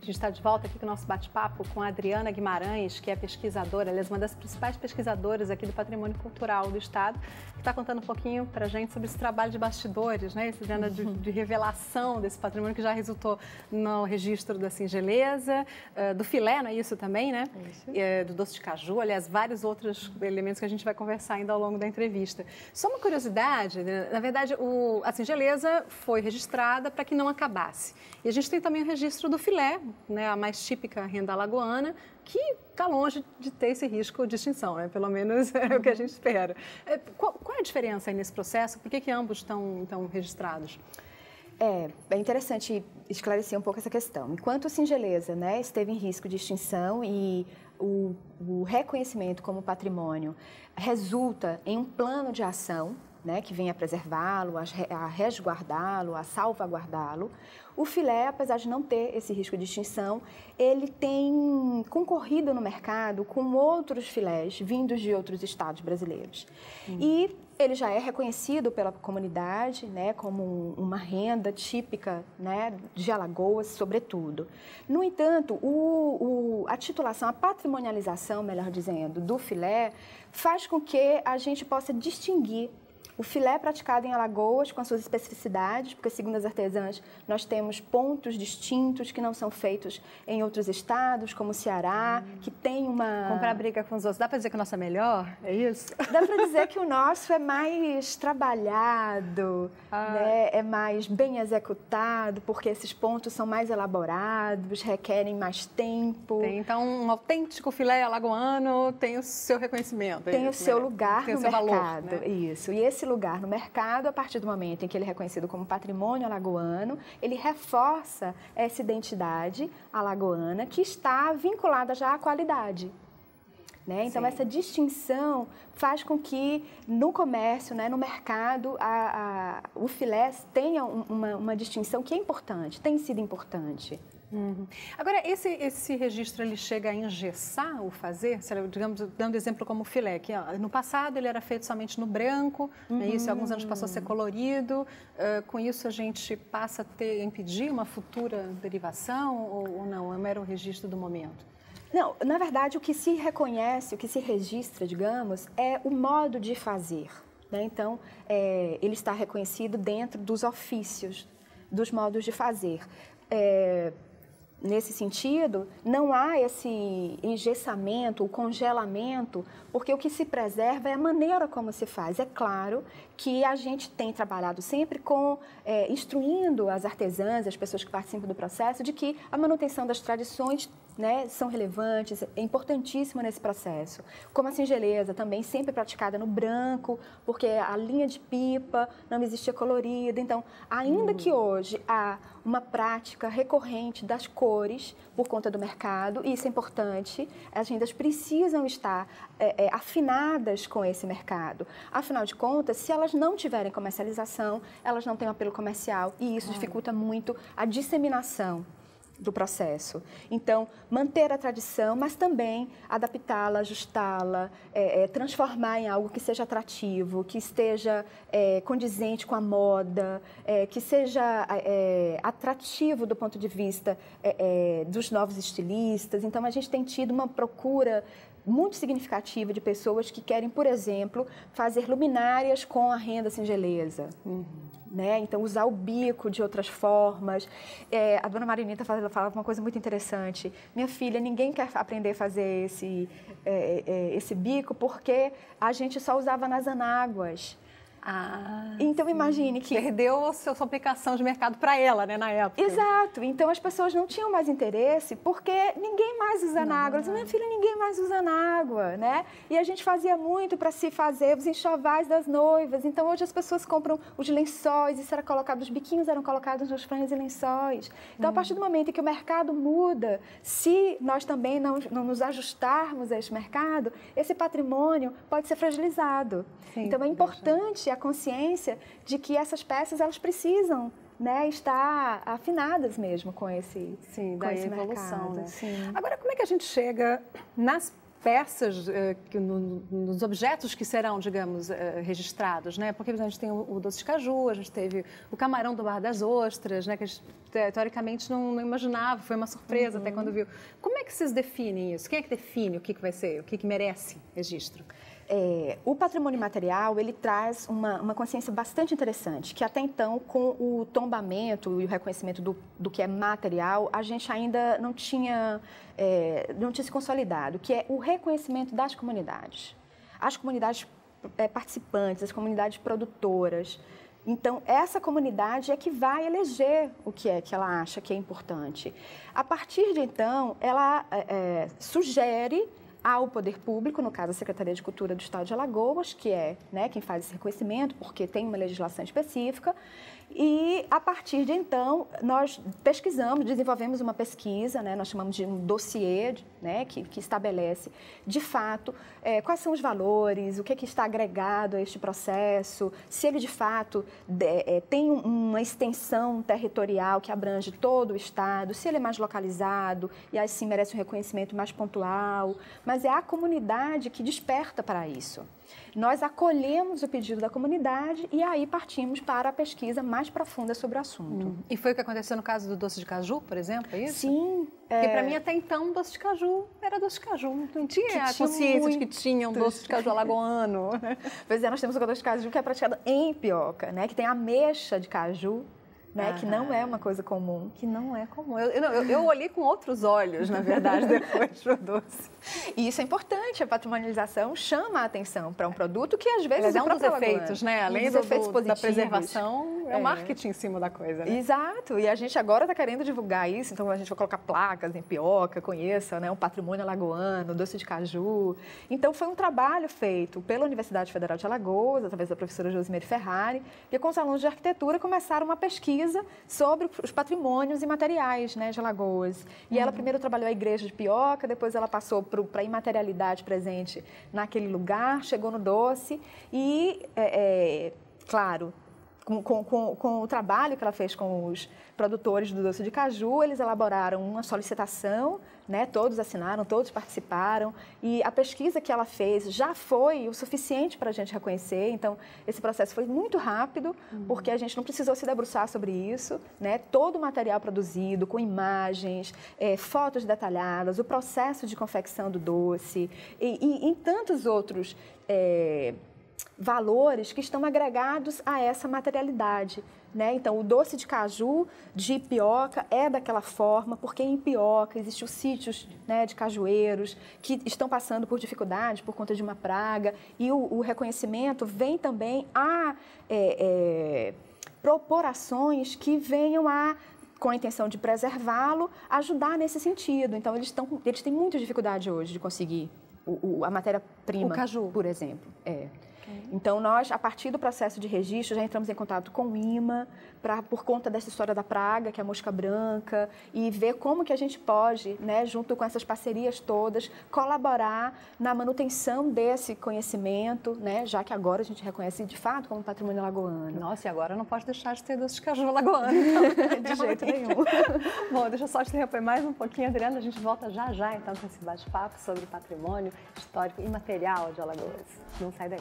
gente está de volta aqui com o nosso bate-papo com a Adriana Guimarães, que é pesquisadora, ela é uma das principais pesquisadoras aqui do Patrimônio Cultural do Estado, que está contando um pouquinho para a gente sobre esse trabalho de bastidores, né? Esse ano de revelação desse patrimônio que já resultou no registro da singeleza, do filé, não é isso também, né? Do doce de caju, aliás, vários outros elementos que a gente vai conversar ainda ao longo da entrevista. Só uma curiosidade, né? Na verdade, a singeleza foi registrada para que não acabasse. E a gente tem também o registro do filé, né, a mais típica renda alagoana, que está longe de ter esse risco de extinção, né? Pelo menos é o que a gente espera. Qual é a diferença aí nesse processo? Por que ambos estão registrados? É interessante esclarecer um pouco essa questão. Enquanto a singeleza, né, esteve em risco de extinção e o reconhecimento como patrimônio resulta em um plano de ação, né, que vem a preservá-lo, a resguardá-lo, a salvaguardá-lo. O filé, apesar de não ter esse risco de extinção, ele tem concorrido no mercado com outros filés vindos de outros estados brasileiros. E ele já é reconhecido pela comunidade, né, como uma renda típica, né, de Alagoas, sobretudo. No entanto, a titulação, a patrimonialização, melhor dizendo, do filé, faz com que a gente possa distinguir o filé praticado em Alagoas com as suas especificidades, porque, segundo as artesãs, nós temos pontos distintos que não são feitos em outros estados, como o Ceará, que tem uma... Comprar briga com os outros. Dá para dizer que o nosso é melhor? É isso? Dá para dizer que o nosso é mais trabalhado, né? É mais bem executado, porque esses pontos são mais elaborados, requerem mais tempo. Então, um autêntico filé alagoano tem o seu reconhecimento. Tem o seu lugar no mercado. Valor, né? Isso. E esse lugar no mercado, a partir do momento em que ele é reconhecido como patrimônio alagoano, ele reforça essa identidade alagoana que está vinculada já à qualidade. Né? Então, essa distinção faz com que no comércio, né, no mercado, o filé tenha uma distinção que é importante, tem sido importante. Agora, esse registro, ele chega a engessar o fazer? Digamos, dando exemplo como o filé, que no passado ele era feito somente no branco, né, isso, alguns anos passou a ser colorido, com isso a gente passa a impedir uma futura derivação ou não? É um mero registro do momento? Não, na verdade, o que se reconhece, o que se registra, digamos, é o modo de fazer. Né? Então, ele está reconhecido dentro dos ofícios, dos modos de fazer. Nesse sentido, não há esse engessamento, o congelamento, porque o que se preserva é a maneira como se faz. É claro que a gente tem trabalhado sempre instruindo as artesãs, as pessoas que participam do processo, de que a manutenção das tradições, né, são relevantes, é importantíssimo nesse processo. Como a singeleza, também sempre praticada no branco, porque a linha de pipa não existia colorida. Então, ainda que hoje há uma prática recorrente das cores por conta do mercado, e isso é importante, as rendas precisam estar afinadas com esse mercado. Afinal de contas, se elas não tiverem comercialização, elas não têm um apelo comercial, e isso dificulta muito a disseminação do processo. Então, manter a tradição, mas também adaptá-la, ajustá-la, transformar em algo que seja atrativo, que esteja condizente com a moda, que seja atrativo do ponto de vista dos novos estilistas. Então, a gente tem tido uma procura muito significativa de pessoas que querem, por exemplo, fazer luminárias com a renda singeleza. Né? Então, usar o bico de outras formas. A dona Marinita falava uma coisa muito interessante. Minha filha, ninguém quer aprender a fazer esse bico porque a gente só usava nas anáguas. Então, imagine que... Perdeu a sua aplicação de mercado para ela, né, na época. Exato. Então, as pessoas não tinham mais interesse porque ninguém mais usa anágua. Minha filha, ninguém mais usa anágua, né? E a gente fazia muito para se fazer os enxovais das noivas. Então, hoje as pessoas compram os lençóis, isso era colocado, os biquinhos eram colocados nos franhos e lençóis. Então, a partir do momento em que o mercado muda, se nós também não nos ajustarmos a esse mercado, esse patrimônio pode ser fragilizado. Sim, então, é importante a consciência de que essas peças, elas precisam, né, estar afinadas mesmo com esse, sim, com esse evolução, mercado. Né? Sim. Agora, como é que a gente chega nas peças, nos objetos que serão, digamos, registrados, né? Porque a gente tem o doce de caju, a gente teve o camarão do Bar das Ostras, né? Que a gente, teoricamente, não imaginava, foi uma surpresa até quando viu. Como é que vocês definem isso? Quem é que define o que vai ser, o que merece registro? O patrimônio material, ele traz uma consciência bastante interessante, que até então, com o tombamento e o reconhecimento do que é material, a gente ainda não tinha se consolidado, que é o reconhecimento das comunidades. As comunidades participantes, as comunidades produtoras. Então, essa comunidade é que vai eleger o que é que ela acha que é importante. A partir de então, ela sugere ao poder público, no caso a Secretaria de Cultura do Estado de Alagoas, que é, né, quem faz esse reconhecimento, porque tem uma legislação específica, e a partir de então nós pesquisamos, desenvolvemos uma pesquisa, né, nós chamamos de um dossiê, né, que estabelece de fato quais são os valores, o que está agregado a este processo, se ele de fato tem uma extensão territorial que abrange todo o Estado, se ele é mais localizado e aí sim merece um reconhecimento mais pontual, mas é a comunidade que desperta para isso. Nós acolhemos o pedido da comunidade e aí partimos para a pesquisa mais profunda sobre o assunto. E foi o que aconteceu no caso do doce de caju, por exemplo, é isso? Sim. Porque para mim até então doce de caju era doce de caju, não tinha a consciência de que tinha um doce de caju alagoano. Pois é, nós temos o doce de caju que é praticado em Ipioca, né, que tem ameixa de caju. Né, que não é uma coisa comum. Que não é comum. Eu olhei com outros olhos, na verdade, depois do doce. E isso é importante, a patrimonialização chama a atenção para um produto que às vezes é um dos efeitos, né? Além da preservação, é o marketing em cima da coisa, né? Exato, e a gente agora está querendo divulgar isso, então a gente vai colocar placas em Ipioca, conheça, né, um patrimônio alagoano, doce de caju. Então foi um trabalho feito pela Universidade Federal de Alagoas, através da professora Josimere Ferrari, e com os alunos de arquitetura começaram uma pesquisa sobre os patrimônios e materiais, né, de Alagoas. E ela primeiro trabalhou a igreja de Ipioca, depois ela passou para a imaterialidade presente naquele lugar, chegou no doce e, claro, com o trabalho que ela fez com os produtores do doce de caju, eles elaboraram uma solicitação, né? Todos assinaram, todos participaram, e a pesquisa que ela fez já foi o suficiente para a gente reconhecer. Então, esse processo foi muito rápido, porque a gente não precisou se debruçar sobre isso, né? Todo o material produzido, com imagens, fotos detalhadas, o processo de confecção do doce e em tantos outros valores que estão agregados a essa materialidade, né? Então, o doce de caju de Ipioca é daquela forma, porque em Ipioca existem os sítios, né, de cajueiros que estão passando por dificuldade por conta de uma praga, e o reconhecimento vem também a propor ações que venham com a intenção de preservá-lo, ajudar nesse sentido. Então, eles têm muita dificuldade hoje de conseguir a matéria-prima, o caju, por exemplo. Então, nós, a partir do processo de registro, já entramos em contato com o IMA, por conta dessa história da praga, que é a mosca branca, e ver como que a gente pode, né, junto com essas parcerias todas, colaborar na manutenção desse conhecimento, né, já que agora a gente reconhece de fato como patrimônio alagoano. Nossa, e agora não pode deixar de ter doce de caju alagoano, então. De jeito nenhum. Bom, deixa eu só te interromper mais um pouquinho, Adriana, a gente volta já então com esse bate-papo sobre patrimônio histórico e material de Alagoas. Não sai daí.